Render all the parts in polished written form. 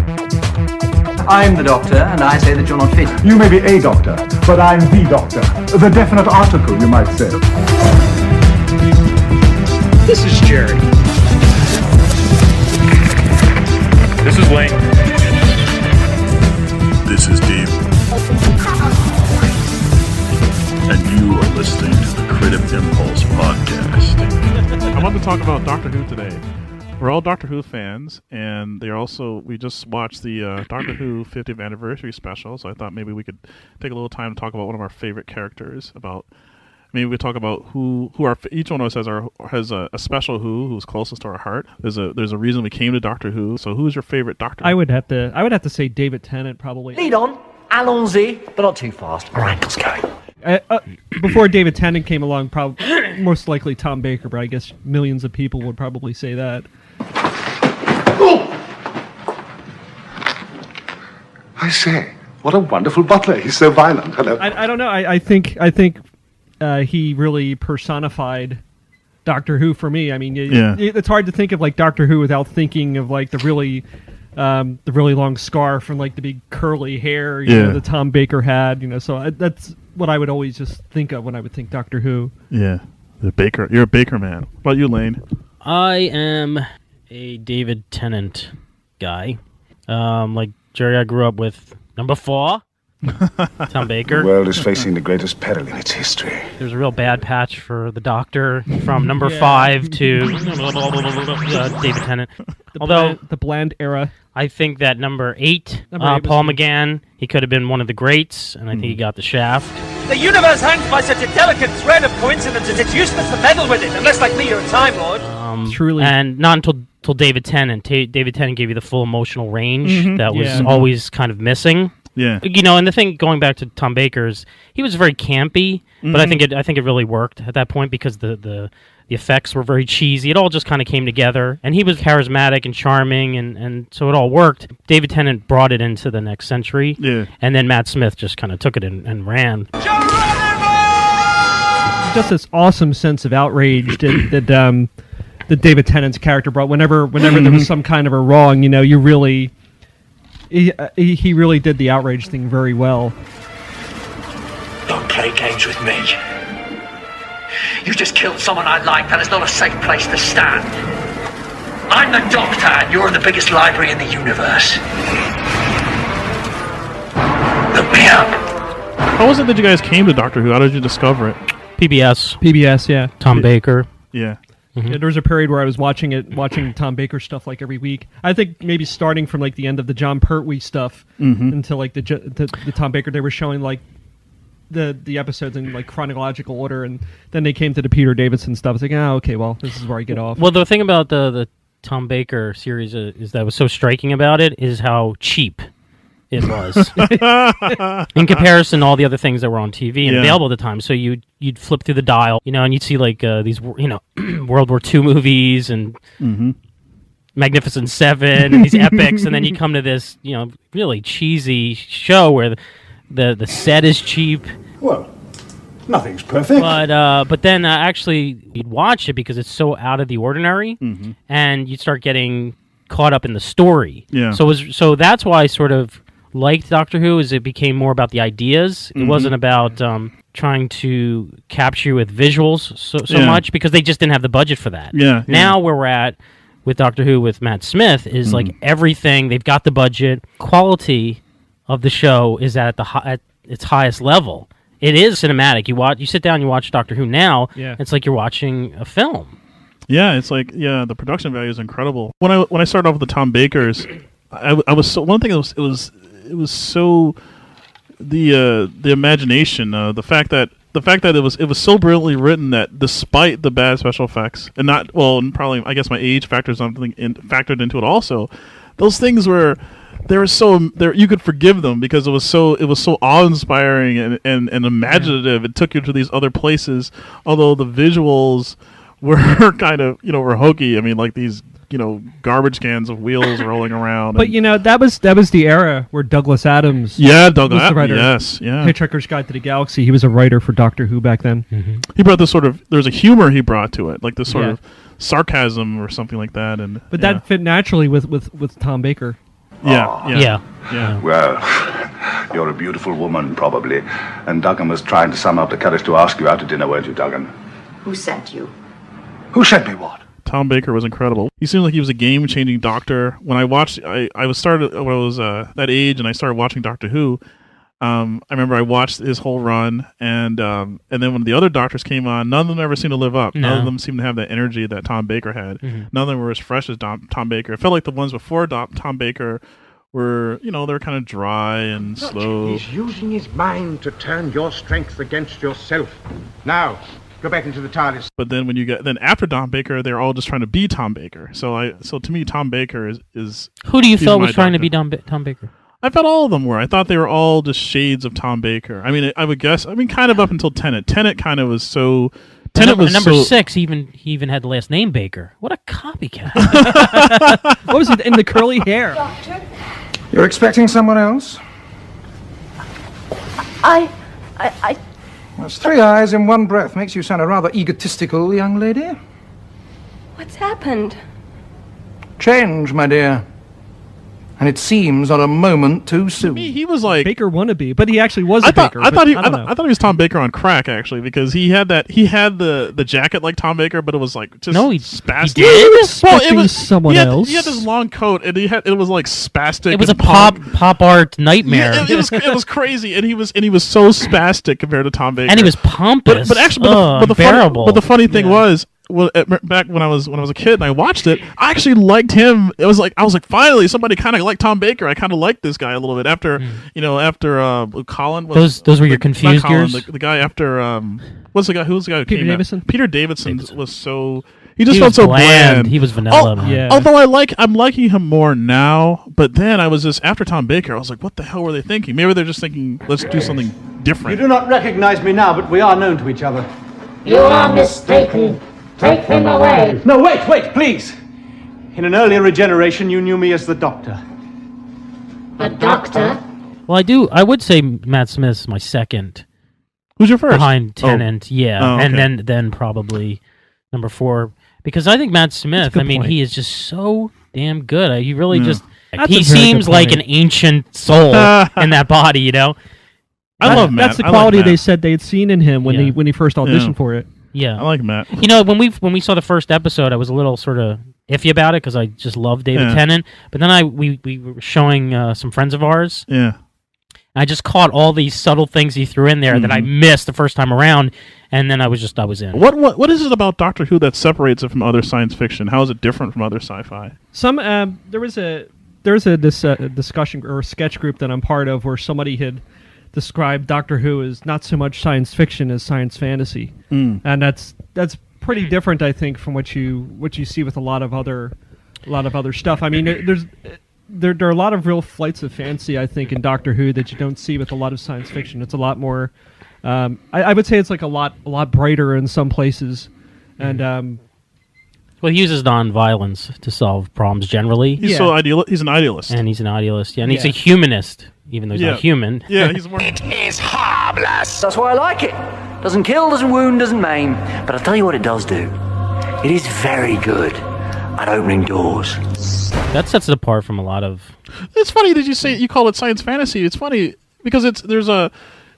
I'm the doctor, and I say that you're not fit. You may be a doctor, but I'm the doctor. The definite article, you might say. This is Jerry. This is Wayne. This is Dave. And you are listening to the Creative Impulse Podcast. I want to talk about Doctor Who today. We're all Doctor Who fans, and we just watched the Doctor Who 50th anniversary special, so I thought maybe we could take a little time to talk about one of our favorite characters. Maybe we talk about each one of us has a special who's closest to our heart. There's a reason we came to Doctor Who. So who's your favorite Doctor? I would have to say David Tennant probably. Lead on, allons-y, but not too fast. Our ankle's going. Before David Tennant came along, probably most likely Tom Baker, but I guess millions of people would probably say that. I say, what a wonderful butler. He's so violent. Hello. I don't know. I think he really personified Doctor Who for me. I mean, it's hard to think of like Doctor Who without thinking of like the really long scarf and like the big curly hair that Tom Baker had. So that's what I would always just think of when I would think Doctor Who. Yeah, the Baker. You're a Baker man. What about you, Lane? I am a David Tennant guy. Like Jerry, I grew up with number 4. Tom Baker. The world is facing the greatest peril in its history. There's a real bad patch for the Doctor from number 5 to David Tennant. The bland era. I think that number 8, Paul McGann, he could have been one of the greats, and I think he got the shaft. The universe hangs by such a delicate thread of coincidences, it's useless to meddle with it, unless like me you're a Time Lord. Truly. And not until David Tennant. David Tennant gave you the full emotional range that was always kind of missing. Yeah. And the thing going back to Tom Baker's, he was very campy, but I think it really worked at that point because the effects were very cheesy. It all just kind of came together, and he was charismatic and charming, and so it all worked. David Tennant brought it into the next century, and then Matt Smith just kind of took it and ran. Just this awesome sense of outrage that David Tennant's character brought. Whenever there was some kind of a wrong, you really. He really did the outrage thing very well. Don't play games with me. You just killed someone I like. That is not a safe place to stand. I'm the Doctor, and you're in the biggest library in the universe. Look me up. How was it that you guys came to Doctor Who? How did you discover it? PBS, yeah. Tom Baker. Yeah. Mm-hmm. Yeah, there was a period where I was watching Tom Baker stuff like every week. I think maybe starting from like the end of the John Pertwee stuff until like the Tom Baker. They were showing like the episodes in like chronological order, and then they came to the Peter Davison stuff. It's like, okay, well, this is where I get off. Well, the thing about the Tom Baker series is that was so striking about it is how cheap it was in comparison to all the other things that were on TV and available at the time. So you'd flip through the dial, and you'd see like these, World War II movies and Magnificent Seven and these epics, and then you come to this, really cheesy show where the set is cheap. Well, nothing's perfect. But then actually you'd watch it because it's so out of the ordinary, and you'd start getting caught up in the story. Yeah. So that's why I sort of liked Doctor Who, is it became more about the ideas. It wasn't about trying to capture you with visuals so much, because they just didn't have the budget for that. Now where we're at with Doctor Who with Matt Smith is like everything, they've got the budget. Quality of the show is at its highest level. It is cinematic. You sit down, you watch Doctor Who now, it's like you're watching a film. Yeah, it's like the production value is incredible. When I started off with the Tom Bakers, I was so one thing. It was so the imagination, the fact that it was so brilliantly written that despite the bad special effects and and probably I guess my age factors factored into it also, those things were. You could forgive them because it was so awe-inspiring and imaginative. It took you to these other places, although the visuals were kind of were hokey. I mean, like these garbage cans of wheels rolling around. But that was the era where Douglas Adams. Douglas was the writer. Yes, yeah. Hitchhiker's Guide to the Galaxy. He was a writer for Doctor Who back then. Mm-hmm. He brought this there's a humor he brought to it, like this sort of sarcasm or something like that. But that fit naturally with Tom Baker. Yeah. Well, you're a beautiful woman, probably. And Duggan was trying to summon up the courage to ask you out to dinner, weren't you, Duggan? Who sent you? Who sent me what? Tom Baker was incredible. He seemed like he was a game-changing doctor. When I watched, I was started when I was that age, and I started watching Doctor Who. I remember I watched his whole run, and then when the other doctors came on, none of them ever seemed to live up. No. None of them seemed to have that energy that Tom Baker had. Mm-hmm. None of them were as fresh as Tom Baker. It felt like the ones before Tom Baker were, they were kind of dry and slow. He's using his mind to turn your strength against yourself. Now, go back into the TARDIS. But then then after Tom Baker, they're all just trying to be Tom Baker. So to me, Tom Baker is who do you feel was trying to be Tom Baker? I thought all of them were. I thought they were all just shades of Tom Baker. I mean, I would guess. I mean, kind of up until Tennant. Tennant kind of was so. Tennant was number so, 6. He even had the last name Baker. What a copycat! What was it in the curly hair? Doctor? You're expecting someone else? I... That's 3 eyes in one breath. Makes you sound a rather egotistical young lady. What's happened? Change, my dear. And it seems not a moment too soon. To me, he was like Baker wannabe, but he actually was a Baker. I thought he was Tom Baker on crack, actually, because he had the jacket like Tom Baker, but it was like just spastic. He did? Well, it was someone else. He had this long coat, and it was like spastic. It was a pop art nightmare. Yeah, it was crazy, and he was so spastic compared to Tom Baker, and he was pompous. But actually, the funny thing was. Well, back when I was a kid and I watched it, I actually liked him. I was like, finally, somebody kind of like Tom Baker. I kind of liked this guy a little bit after Colin. Those were your confused years. The guy after who's the guy who Peter came Davison. Out? Peter Davison was so. He felt so bland. He was vanilla. Yeah. Although I'm liking him more now, but then I was just after Tom Baker. I was like, what the hell were they thinking? Maybe they're just thinking, let's do something different. You do not recognize me now, but we are known to each other. You are mistaken. Take him away. No, wait, please. In an earlier regeneration, you knew me as the Doctor. The Doctor? Well, I would say Matt Smith's my second. Who's your first? Behind Tennant, yeah. Oh, okay. And then probably number 4. Because I think Matt Smith, he is just so damn good. He really just... He seems like an ancient soul in that body, I love Matt. That's the quality they said they had seen in him when he first auditioned for it. Yeah, I like Matt. When we saw the first episode, I was a little sort of iffy about it because I just love David Tennant. But then we were showing some friends of ours. Yeah, I just caught all these subtle things he threw in there that I missed the first time around, and then I was in. What is it about Doctor Who that separates it from other science fiction? How is it different from other sci-fi? There was a discussion or sketch group that I'm part of where somebody had described Doctor Who as not so much science fiction as science fantasy, and that's pretty different, I think, from what you see with a lot of other stuff. I mean, there are a lot of real flights of fancy, I think, in Doctor Who that you don't see with a lot of science fiction. It's a lot more. I would say it's like a lot brighter in some places, and. Well, he uses non-violence to solve problems generally. He's He's an idealist, and he's a humanist. Even though he's not human. Yeah, he's more... It is harmless. That's why I like it. Doesn't kill, doesn't wound, doesn't maim. But I'll tell you what it does do. It is very good at opening doors. That sets it apart from a lot of... It's funny that you call it science fantasy. It's funny because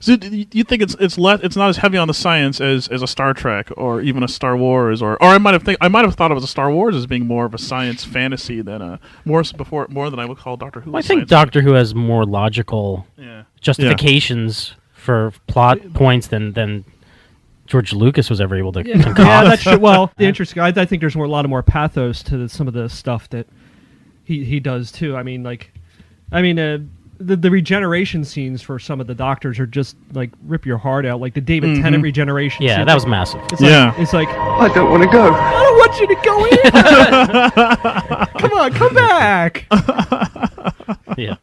you think it's not as heavy on the science as a Star Trek or even a Star Wars or I might have thought of as a Star Wars as being more of a science fantasy than more than I would call Doctor Who. I think Doctor Who has more logical justifications for plot points than George Lucas was ever able to concoct. Yeah, that's true. Well, the interesting. I think there's a lot more pathos to some of the stuff that he does too. The regeneration scenes for some of the Doctors are just like rip your heart out, like the David Tennant regeneration. Yeah, scene. that was massive. It's like I don't want to go. I don't want you to go in. Come on, come back. Yeah,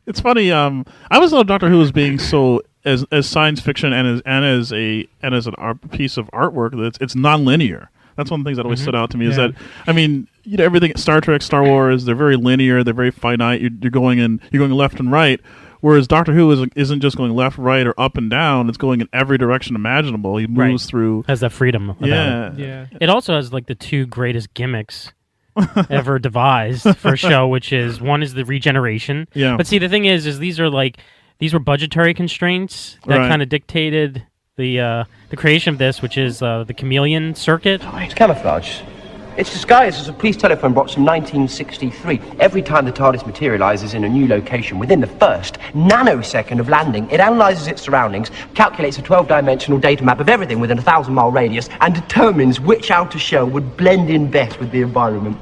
it's funny. I always thought Doctor Who was being so as science fiction and as an art piece of artwork that it's non-linear. That's one of the things that always stood out to me is that, everything, Star Trek, Star Wars, they're very linear, they're very finite, you're going left and right, whereas Doctor Who isn't just going left, right, or up and down, it's going in every direction imaginable. He moves through... Has that freedom about it. Yeah. It also has, like, the two greatest gimmicks ever devised for a show, which is one is the regeneration. Yeah. But see, the thing is these were budgetary constraints that Right. kind of dictated the creation of this, which is the chameleon circuit. It's camouflage. It's disguised as a police telephone box from 1963. Every time the TARDIS materializes in a new location, within the first nanosecond of landing, it analyzes its surroundings, calculates a 12-dimensional data map of everything within a 1,000-mile radius, and determines which outer shell would blend in best with the environment.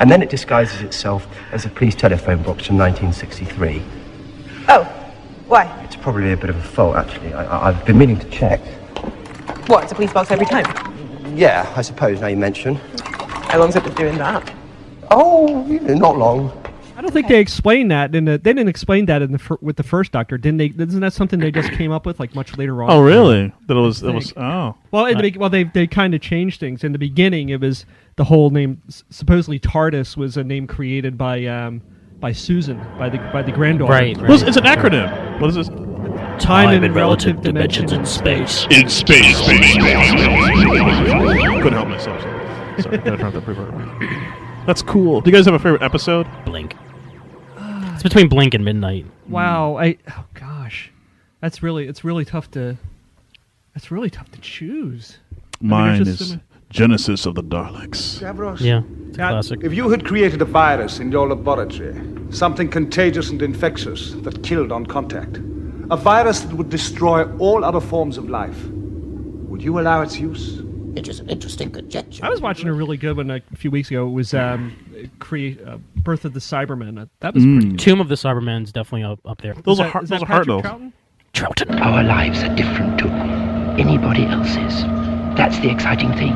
And then it disguises itself as a police telephone box from 1963. Oh, why? It's probably a bit of a fault, actually. I've been meaning to check. What, it's a police box every time? Yeah, I suppose, now you mention. How long's it been doing that? Oh, not long. I don't think they explained that. They didn't explain that with the first Doctor, didn't they? Isn't that something they just came up with like much later on? Oh, really? That it was. Oh. Well, they kind of changed things. In the beginning, it was the whole name. Supposedly, TARDIS was a name created by Susan, by the granddaughter. Right. Well, it's an acronym. What is this? Time and relative dimensions in space. In space. Couldn't help myself. Sorry, gotta turn up that reverb. That's cool. Do you guys have a favorite episode? Blink. It's between Blink and Midnight. Wow. Gosh, it's really tough to choose. Mine is Genesis of the Daleks. Davros, Yeah, it's a classic. if you had created a virus in your laboratory, something contagious and infectious that killed on contact, a virus that would destroy all other forms of life, would you allow its use? It is an interesting conjecture. I was watching a really good one a few weeks ago. It was Birth of the Cybermen. That was pretty good. Tomb of the Cybermen's definitely up there. Those are hard though. Troughton. Our lives are different to anybody else's. That's the exciting thing.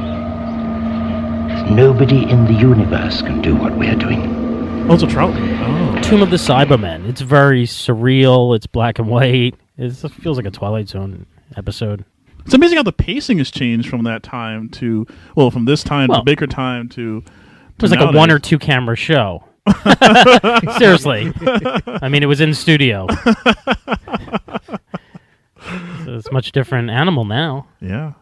'Cause nobody in the universe can do what we're doing. Also Troughton. Oh. Tomb of the Cybermen. It's very surreal. It's black and white. It feels like a Twilight Zone episode. It's amazing how the pacing has changed from that time to from this time to Baker time to. It was like nowadays. a 1 or 2 camera show. Seriously. I mean, it was in studio. So it's a much different animal now. Yeah.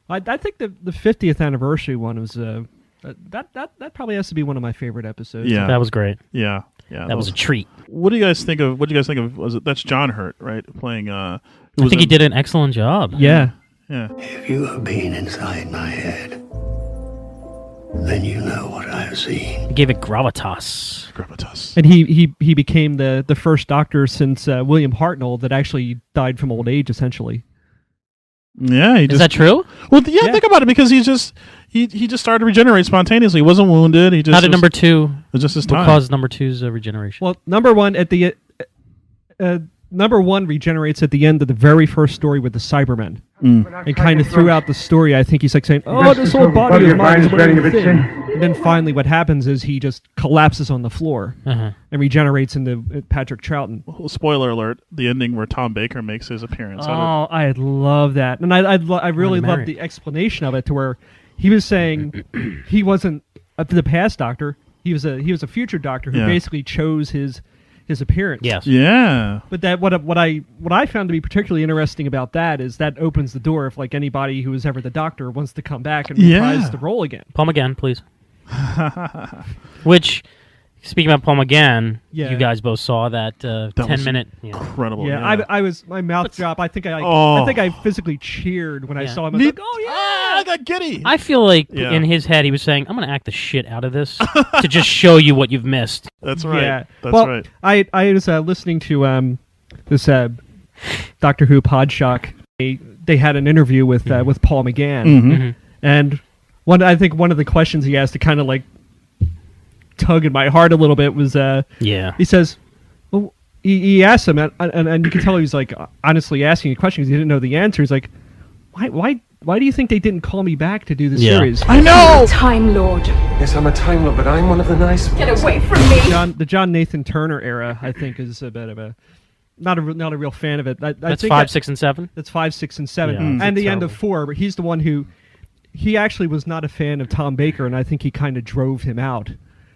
I think the 50th anniversary one was that probably has to be one of my favorite episodes. Yeah, that was great. Yeah. That was a treat. What do you guys think of? Was it that's John Hurt, right? Playing. I think he did an excellent job. Yeah. If you have been inside my head, then you know what I have seen. He gave it gravitas. And he became the first Doctor since William Hartnell that actually died from old age, essentially. Yeah, is that true? Well, yeah, think about it, because he just started to regenerate spontaneously. He wasn't wounded. He just How did number 2? It was just his time. What caused number 2's regeneration? Well, number 1 at the number 1 regenerates at the end of the very first story with the Cybermen. And kind of throughout the story, I think he's like saying, "Oh, this whole body of mine is very thin." And then finally, what happens is he just collapses on the floor and regenerates into Patrick Troughton. Well, spoiler alert: the ending where Tom Baker makes his appearance. Oh, I love that, and I really loved the explanation of it, to where he was saying he wasn't the past Doctor; he was a future Doctor who basically chose his appearance. Yes. Yeah. But that what I found to be particularly interesting about that is that opens the door if like anybody who was ever the Doctor wants to come back and reprise the role again. Paul McGann, please. Which, speaking about Paul McGann, you guys both saw that 10-minute. Incredible. Yeah, I was my mouth dropped. I think I physically cheered when I saw him. I was like, oh yeah, I got giddy. I feel like in his head he was saying, "I'm going to act the shit out of this to just show you what you've missed." That's right. Yeah. That's right. I was listening to this Doctor Who Podshock. They had an interview with Paul McGann, and I think one of the questions he asked to kind of like tug at my heart a little bit was he says, well, he asked him, and you can tell he was like honestly asking a question because he didn't know the answer. He's like, why do you think they didn't call me back to do the series? I know! Time Lord. Yes, I'm a Time Lord, but I'm one of the nice ones. Get away from me! The John Nathan Turner era, I think, is a bit of a... Not a real fan of it. That's 5, 6, and 7? That's 5, 6, and 7. Yeah, and the end of 4, but he's the one who... He actually was not a fan of Tom Baker, and I think he kind of drove him out.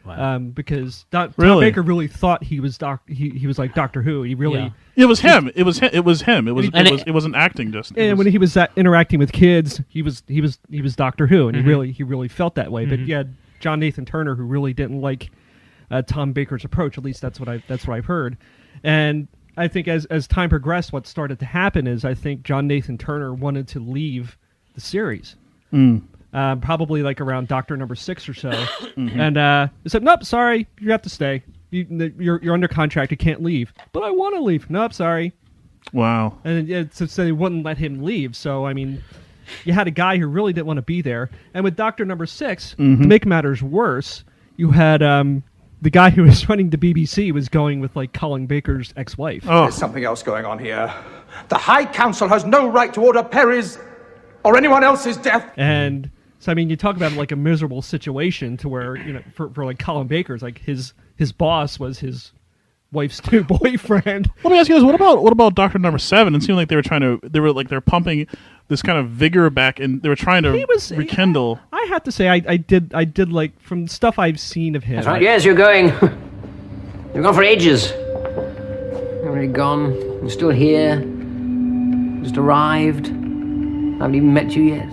Wow. Because Tom Baker really thought he was he was like Doctor Who. He really... Yeah. It was him. It was him. It wasn't acting just. And when he was interacting with kids, he was Doctor Who, and he really felt that way. But John Nathan Turner, who really didn't like Tom Baker's approach. At least that's what I've heard. And I think as time progressed, what started to happen is I think John Nathan Turner wanted to leave the series. Probably like around Doctor number 6 or so. And he said, nope, sorry, you have to stay. You're under contract, you can't leave. But I want to leave. Nope, sorry. Wow. And so they wouldn't let him leave. So, I mean, you had a guy who really didn't want to be there. And with Doctor number 6, to make matters worse, you had the guy who was running the BBC was going with, like, Colin Baker's ex-wife. There's something else going on here. The High Council has no right to order Perry's or anyone else's death. And so, I mean, you talk about like a miserable situation to where, you know, for like Colin Baker's, like his boss was his wife's new boyfriend. Let me ask you this: what about Doctor Number 7? It seemed like they're pumping this kind of vigor back, and they were trying to rekindle. I have to say, I did like from stuff I've seen of him. That's right. Yes, you're going. You're gone for ages. You're already gone. You're still here. Just arrived. I haven't even met you yet.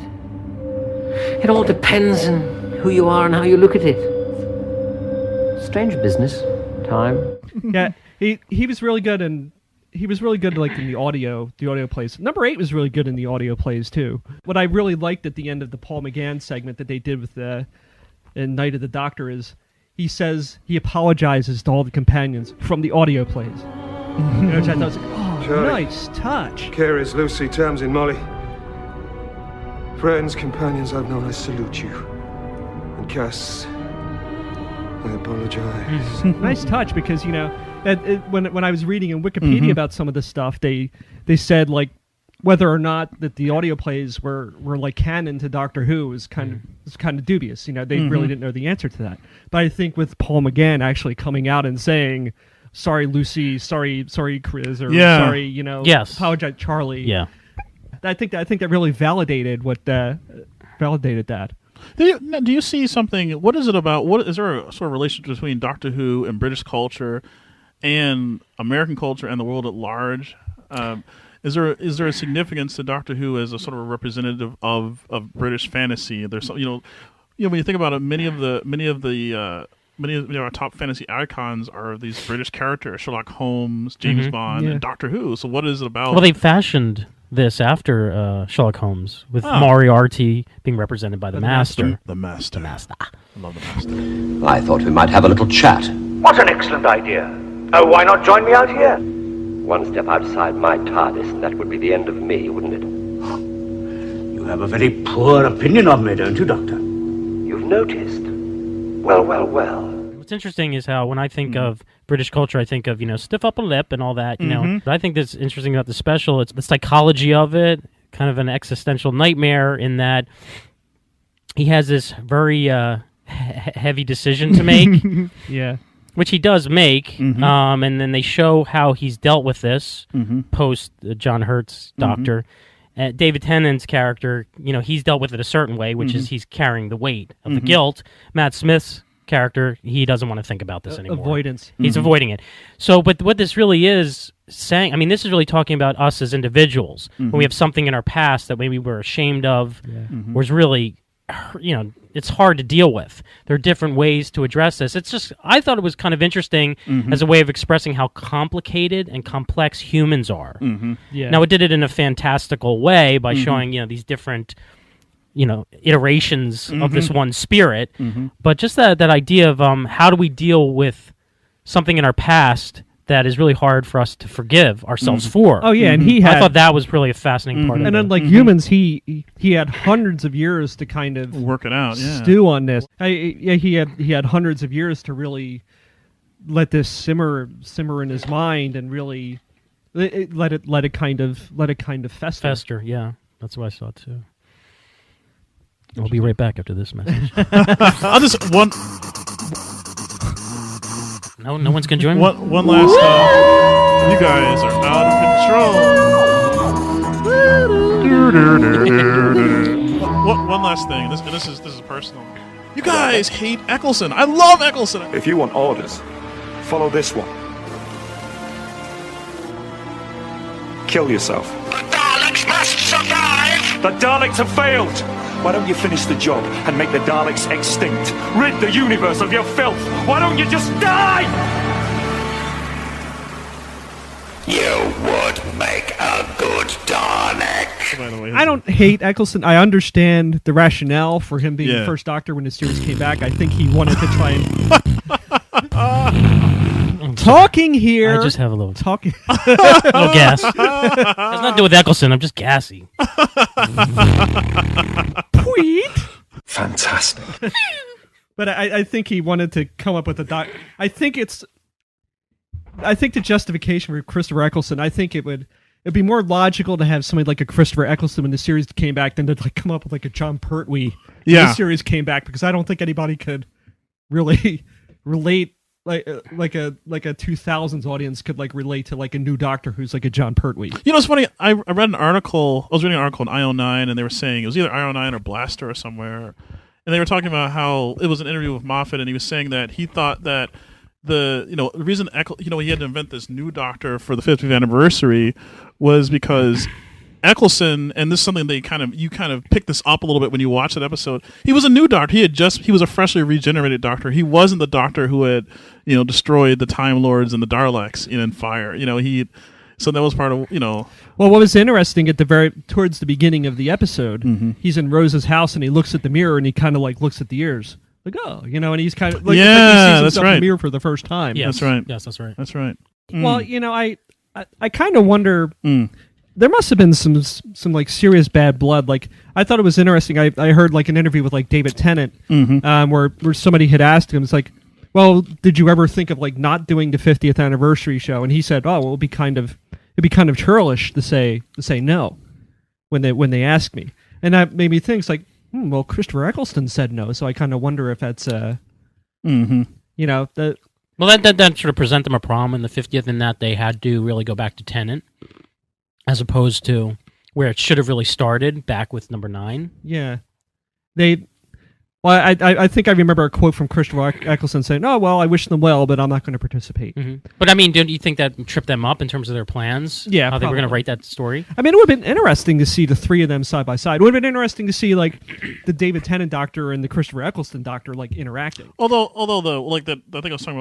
It all depends on who you are and how you look at it. Strange business. Time. Yeah, he was really good, and he was really good like in the audio plays. Number 8 was really good in the audio plays too. What I really liked at the end of the Paul McGann segment that they did with in Night of the Doctor is he says he apologizes to all the companions from the audio plays. Which I thought was like, oh, Charlie. nice touch. Carers, Lucy, Tamsin, Molly. Friends, companions I've known, I salute you. And Cass, I apologize. Nice touch, because, you know, when I was reading in Wikipedia about some of this stuff, they said, like, whether or not that the audio plays were like canon to Doctor Who was kind of dubious. You know, they really didn't know the answer to that. But I think with Paul McGann actually coming out and saying, sorry, Lucy, sorry, Chris, or sorry, you know, apologize, Charlie. Yeah. I think that really validated that. Do you see something? What is it about? What is there a sort of relationship between Doctor Who and British culture, and American culture and the world at large? Is there a significance to Doctor Who as a sort of a representative of British fantasy? There's some, you know when you think about it, many of our top fantasy icons are these British characters: Sherlock Holmes, James Bond, and Doctor Who. So what is it about? Well, they fashioned this after Sherlock Holmes, with Moriarty being represented by the Master. The Master. I love the Master. I thought we might have a little chat. What an excellent idea. Oh, why not join me out here? One step outside my TARDIS, and that would be the end of me, wouldn't it? You have a very poor opinion of me, don't you, Doctor? You've noticed. Well. What's interesting is how when I think of British culture, I think of, you know, stiff upper lip and all that, you know. But I think that's interesting about the special. It's the psychology of it, kind of an existential nightmare in that he has this very heavy decision to make. Yeah. Which he does make, and then they show how he's dealt with this post John Hurt's Doctor. David Tennant's character, you know, he's dealt with it a certain way, which is he's carrying the weight of the guilt. Matt Smith's character, he doesn't want to think about this anymore. Avoidance. He's avoiding it. So, but what this really is saying, I mean, this is really talking about us as individuals. When we have something in our past that maybe we're ashamed of, was really, you know, it's hard to deal with. There are different ways to address this. It's just, I thought it was kind of interesting as a way of expressing how complicated and complex humans are. Yeah. Now, it did it in a fantastical way by showing, you know, these different, you know, iterations of this one spirit. But just that idea of how do we deal with something in our past that is really hard for us to forgive ourselves for. Oh yeah, and I thought that was really a fascinating part of it. And unlike humans, he had hundreds of years to kind of work it out, stew on this. He had hundreds of years to really let this simmer in his mind and really let it kind of fester. Fester, yeah, that's what I saw too. I'll be right back after this message. I'll just one. No one's gonna join me. One last. You guys are out of control. One last thing. This is personal. You guys hate Eccleston. I love Eccleston. If you want orders, follow this one. Kill yourself. The Daleks must survive! The Daleks have failed! Why don't you finish the job and make the Daleks extinct? Rid the universe of your filth! Why don't you just die? You would make a good Dalek. I don't hate Eccleston. I understand the rationale for him being the first Doctor when the series came back. I think he wanted to try and... talking here. I just have a little... Talking... little gas. It has nothing to do with Eccleston. I'm just gassy. Tweet. Fantastic. But I think he wanted to come up with a I think the justification for Christopher Eccleston, I think it'd be more logical to have somebody like a Christopher Eccleston when the series came back than to like come up with like a John Pertwee when the series came back, because I don't think anybody could really relate like a 2000s audience could like relate to like a new Doctor who's like a John Pertwee. You know, it's funny. I read an article. I was reading an article in IO9, and they were saying it was either IO9 or Blaster or somewhere, and they were talking about how it was an interview with Moffat, and he was saying that he thought that the reason he had to invent this new Doctor for the 50th anniversary was because Eccleston, and this is something they you kind of picked this up a little bit when you watch that episode. He was a new Doctor. He was a freshly regenerated Doctor. He wasn't the Doctor who had destroyed the Time Lords and the Daleks in fire. So that was part of Well, what was interesting towards the beginning of the episode, he's in Rose's house and he looks at the mirror and he kind of like looks at the ears. Like, and he's kind of like, he sees himself in the mirror for the first time. Yes. That's right. Yes, that's right. That's right. Well, I kind of wonder. There must have been some like serious bad blood. Like, I thought it was interesting. I heard like an interview with like David Tennant, where somebody had asked him, it's like, well, did you ever think of like not doing the 50th anniversary show? And he said, oh, well, it'd be kind of churlish to say no when they asked me. And that made me think, it's like, well, Christopher Eccleston said no, so I kind of wonder if that's Well, that sort of present them a problem in the 50th in that they had to really go back to Tennant, as opposed to where it should have really started back with number 9. Yeah, I think I remember a quote from Christopher Eccleston saying, "Oh well, I wish them well, but I'm not going to participate." Mm-hmm. But I mean, don't you think that tripped them up in terms of their plans? Yeah, how they were going to write that story. I mean, it would have been interesting to see the three of them side by side. It would have been interesting to see like the David Tennant Doctor and the Christopher Eccleston Doctor like interacting. Although the thing I was talking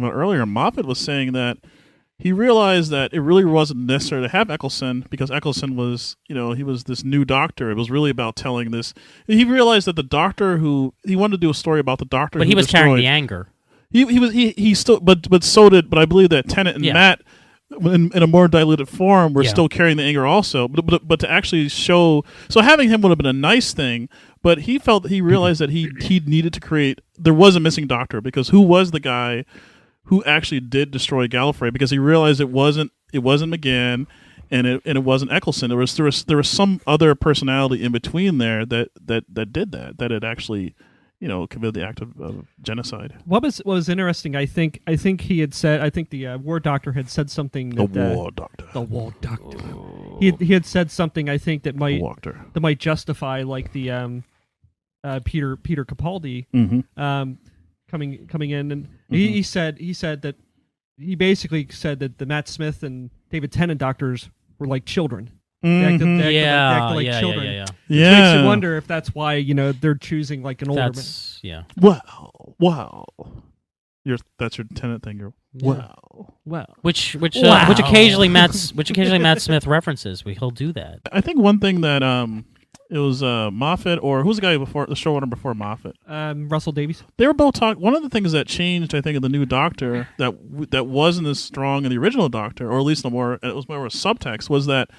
about earlier, Moffat was saying that he realized that it really wasn't necessary to have Eccleston because Eccleston was, he was this new Doctor. It was really about telling this. He realized that the Doctor he wanted to do a story about the Doctor, but he was carrying the anger. He still, but so did. But I believe that Tennant and Matt, in a more diluted form, were still carrying the anger also. But to actually show, so having him would have been a nice thing. But he realized that he needed to create. There was a missing Doctor because who was the guy who actually did destroy Gallifrey, because he realized it wasn't McGann and it wasn't Eccleston. There was some other personality in between there that did that had actually committed the act of genocide. What was interesting? I think he had said. I think the War Doctor had said something. The War Doctor. He had said something. I think that might justify like the Peter Capaldi. Coming in, and he said that he basically said that the Matt Smith and David Tennant Doctors were like children. They acted like children. Yeah. Which makes you wonder if that's why they're choosing like an older. Wow. That's your Tennant thing. Wow. Which occasionally Matt Smith references. He'll do that. I think one thing that it was Moffat, or who's the guy before the showrunner before Moffat? Russell Davies. They were both talking. One of the things that changed, I think, in the new Doctor that wasn't as strong in the original Doctor, or at least it was more of a subtext, was that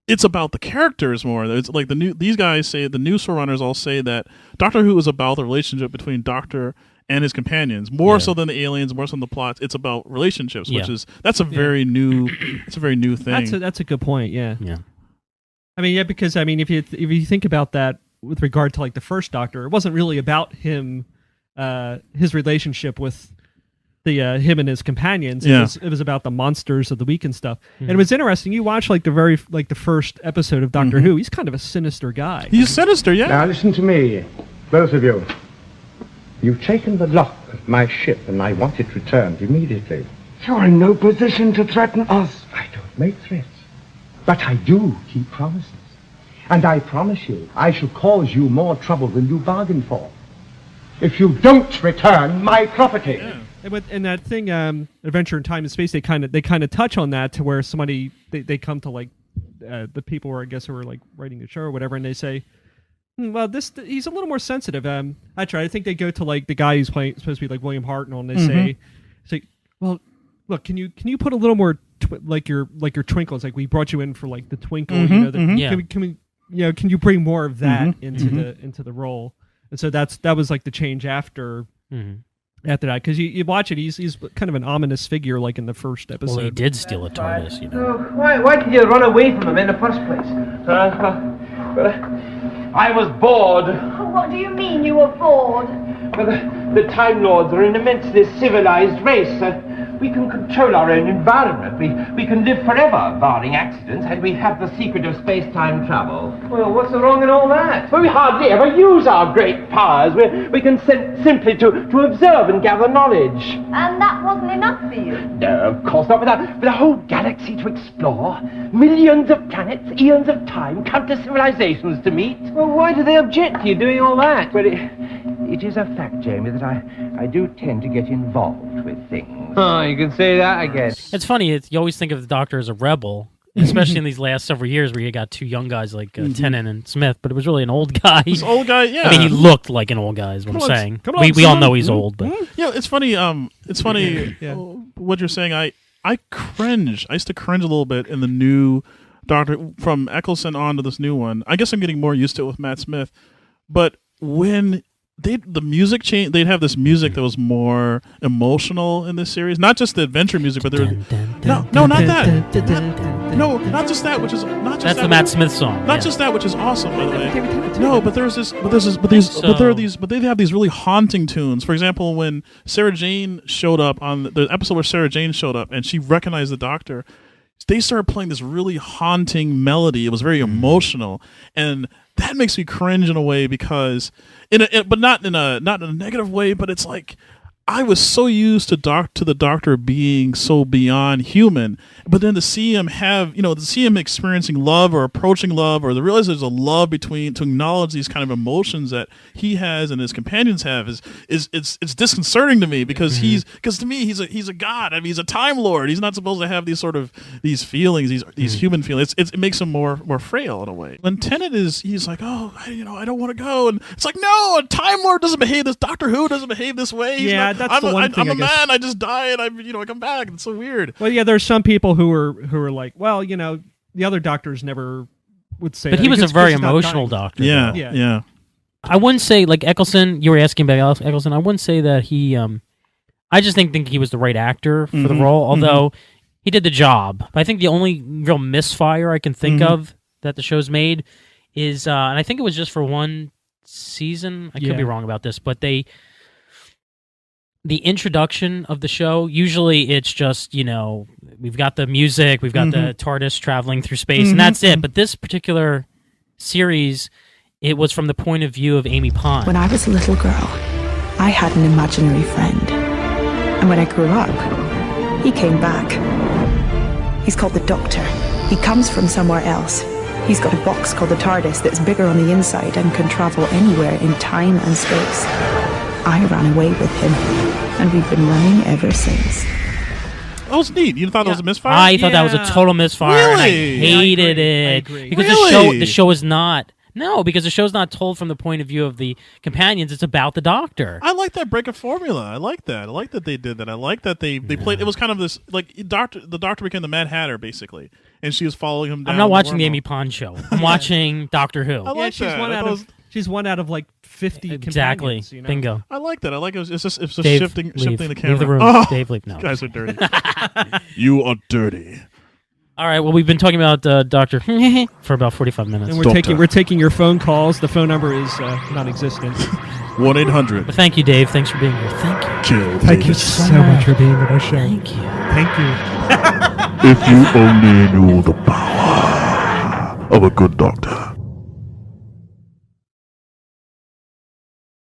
it's about the characters more. It's like these guys say, the new showrunners all say that Doctor Who is about the relationship between Doctor and his companions, more so than the aliens, more so than the plots. It's about relationships, which is a very new thing. That's a good point. Yeah. I mean, because if you think about that with regard to like the first Doctor, it wasn't really about him, his relationship with him and his companions. It was about the monsters of the week and stuff. And it was interesting. You watch like the first episode of Doctor Who. He's kind of a sinister guy. He's sinister, yeah. Now listen to me, both of you. You've taken the lock of my ship, and I want it returned immediately. You're in no position to threaten us. I don't make threats. But I do keep promises. And I promise you, I shall cause you more trouble than you bargained for. If you don't return my property. Yeah. And that thing, Adventure in Time and Space, they kind of touch on that to where somebody they come to like the people who are like writing the show or whatever, and they say, well, he's a little more sensitive. I think they go to like the guy who's supposed to be like William Hartnell, and they say, well, look, can you put a little more like your twinkle? It's like we brought you in for like the twinkle, Can we, can you bring more of that into the role? And so that was like the change after. After that, because you watch it, he's kind of an ominous figure, like in the first episode. Well, he did steal a TARDIS, Why did you run away from him in the first place? I was bored. What do you mean you were bored? Well, the Time Lords are an immensely civilized race. We can control our own environment. We can live forever, barring accidents, and we have the secret of space-time travel. Well, what's the wrong in all that? Well, we hardly ever use our great powers. We can simply to observe and gather knowledge. And that wasn't enough for you? No, of course not. With a whole galaxy to explore, millions of planets, eons of time, countless civilizations to meet. Well, why do they object to you doing all that? Well, it is a fact, Jamie, that I do tend to get involved with things. Oh, you can say that again. It's funny. You always think of the Doctor as a rebel, especially in these last several years where you got two young guys like Tennant and Smith, but it was really an old guy. This old guy, yeah. I mean, he looked like an old guy is what I'm saying. We all know he's old, but... Yeah, it's funny. What you're saying. I cringe. I used to cringe a little bit in the new Doctor, from Eccleston on to this new one. I guess I'm getting more used to it with Matt Smith, but when... the music change. They'd have this music that was more emotional in this series. Not just the adventure music, but there. Not that. Not just that. Which is not just. That's that, the Matt Smith song. Not just that, which is awesome, by the way. No, but there are these. But they have these really haunting tunes. For example, when Sarah Jane showed up on the episode where Sarah Jane showed up and she recognized the Doctor, they started playing this really haunting melody. It was very emotional, and that makes me cringe in a way because, but not in a negative way. But it's like I was so used to the Doctor being so beyond human, but then to see him experiencing love or approaching love, or to realize there's a love to acknowledge these kind of emotions that he has and his companions have it's disconcerting to me because to me he's a god. I mean, he's a Time Lord. He's not supposed to have these feelings, these human feelings. It makes him more frail in a way. When Tennant he's like, I don't want to go, and it's like, no, a Time Lord doesn't behave this. Doctor Who doesn't behave this way. That's the one thing. I'm a man. I just die and I come back. It's so weird. Well, yeah, there's some people who are like, well, the other doctors never would say. But that he was a very emotional doctor. doctor. Yeah. I wouldn't say like Eccleston. You were asking about Eccleston. I wouldn't say that he. I just think he was the right actor for the role. Although he did the job. I think the only real misfire I can think of that the show's made is, and I think it was just for one season. I could be wrong about this, but the introduction of the show, usually it's just, we've got the music, we've got the TARDIS traveling through space, and that's it. But this particular series, it was from the point of view of Amy Pond. When I was a little girl, I had an imaginary friend. And when I grew up, he came back. He's called the Doctor. He comes from somewhere else. He's got a box called the TARDIS that's bigger on the inside and can travel anywhere in time and space. I ran away with him, and we've been running ever since. That was neat. You thought that was a misfire? I thought that was a total misfire, really? and I hated it. I agree. Because the show is not... No, because the show's not told from the point of view of the companions. It's about the Doctor. I like that break of formula. I like that. I like that they did that. I like that they played... It was kind of this... Like, the Doctor became the Mad Hatter, basically. And she was following him down. I'm not watching the Amy Pond show. I'm watching Doctor Who. I like that. She's one out of like 50 exactly. companions. Bingo. I like that. I like it. It's just Dave, shifting the camera. Leave the room. Oh, Dave, leave. No. You guys are dirty. You are dirty. All right. Well, we've been talking about Doctor for about 45 minutes. And we're taking your phone calls. The phone number is non-existent. 1-800. Thank you, Dave. Thanks for being here. Thank you. Thank you so much for being on our show. Thank you. Thank you. If you only knew the power of a good doctor.